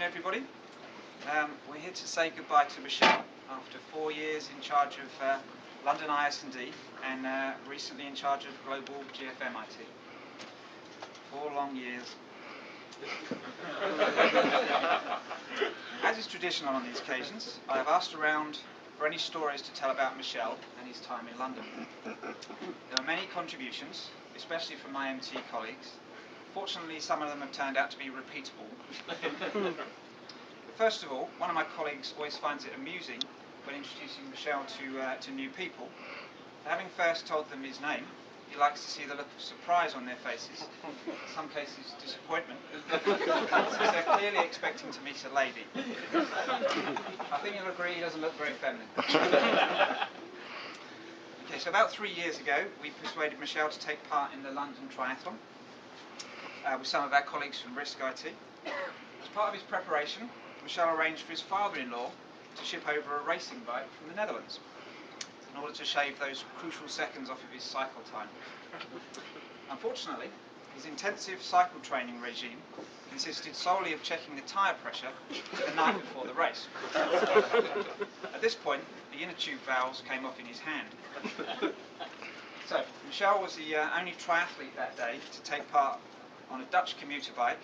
afternoon, everybody. We're here to say goodbye to Michelle after 4 years in charge of London ISD and recently in charge of global GFM IT. 4 long years. As is traditional on these occasions, I have asked around for any stories to tell about Michelle and his time in London. There are many contributions, especially from my MT colleagues. Fortunately, some of them have turned out to be repeatable. But first of all, one of my colleagues always finds it amusing when introducing Michelle to new people. Having first told them his name, he likes to see the look of surprise on their faces, in some cases disappointment, since they're clearly expecting to meet a lady. I think you'll agree he doesn't look very feminine. Okay, so about 3 years ago, we persuaded Michelle to take part in the London Triathlon with some of our colleagues from Risk IT. As part of his preparation, Michelle arranged for his father-in-law to ship over a racing bike from the Netherlands in order to shave those crucial seconds off of his cycle time. Unfortunately, his intensive cycle training regime consisted solely of checking the tyre pressure the night before the race. At this point, the inner tube valves came off in his hand. So, Michelle was the only triathlete that day to take part on a Dutch commuter bike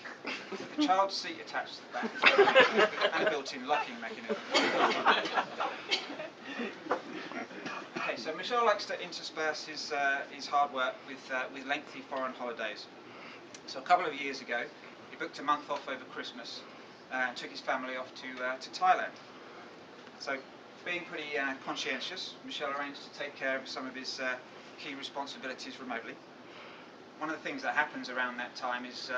with a child's seat attached to the back and a built-in locking mechanism. Okay, so Michelle likes to intersperse his hard work with lengthy foreign holidays. So a couple of years ago, he booked a month off over Christmas and took his family off to Thailand. So, being pretty conscientious, Michelle arranged to take care of some of his key responsibilities remotely. One of the things that happens around that time is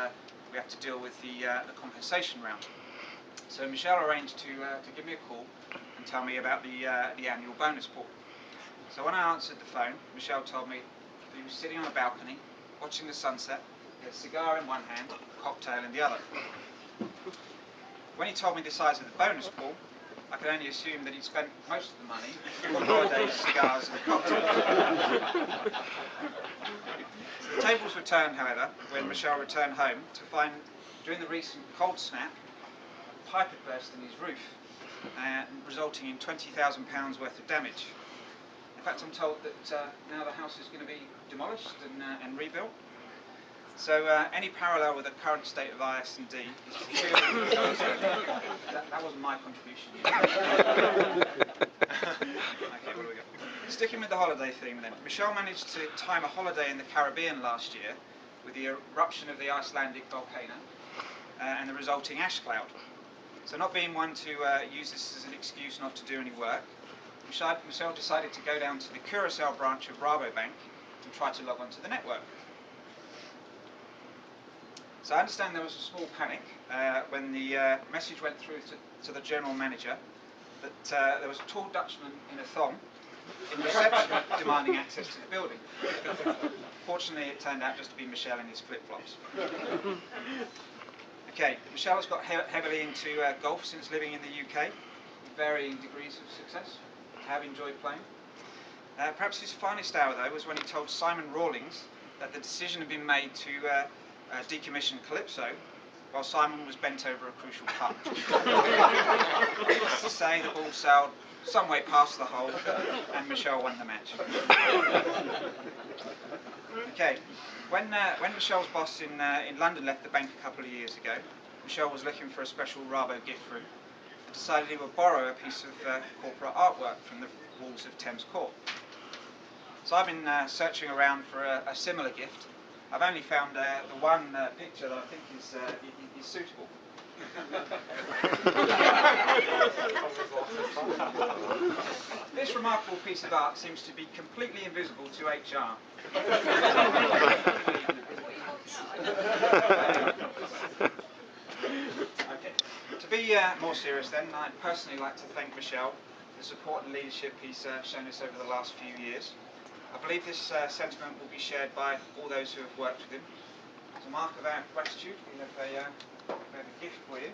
we have to deal with the compensation round. So Michelle arranged to give me a call and tell me about the annual bonus pool. So when I answered the phone, Michelle told me that he was sitting on a balcony, watching the sunset, with a cigar in one hand, a cocktail in the other. When he told me the size of the bonus pool, I could only assume that he'd spent most of the money on holidays, cigars and cocktails. The tables were turned, however, when Michelle returned home to find, during the recent cold snap, a pipe had burst in his roof, resulting in £20,000 worth of damage. In fact, I'm told that now the house is going to be demolished and rebuilt. So any parallel with the current state of ISD is purely that wasn't my contribution. Okay, where do we go? Sticking with the holiday theme then, Michelle managed to time a holiday in the Caribbean last year with the eruption of the Icelandic volcano and the resulting ash cloud. So not being one to use this as an excuse not to do any work, Michelle decided to go down to the Curacao branch of Rabobank and try to log onto the network. So I understand there was a small panic when the message went through to the general manager that there was a tall Dutchman in a thong in reception demanding access to the building. Fortunately, it turned out just to be Michelle in his flip-flops. Okay, Michelle has got heavily into golf since living in the UK, with varying degrees of success. I have enjoyed playing. Perhaps his finest hour, though, was when he told Simon Rawlings that the decision had been made to decommission Calypso, while Simon was bent over a crucial putt. Needless to say, the ball sailed some way past the hole, and Michelle won the match. Okay, when Michelle's boss in London left the bank a couple of years ago, Michelle was looking for a special Rabo gift room and decided he would borrow a piece of corporate artwork from the walls of Thames Court. So I've been searching around for a similar gift. I've only found the one picture that I think is suitable. This remarkable piece of art seems to be completely invisible to HR. Okay. To be more serious then, I'd personally like to thank Michelle for the support and leadership he's shown us over the last few years. I believe this sentiment will be shared by all those who have worked with him. As a mark of our gratitude, we have a gift for you.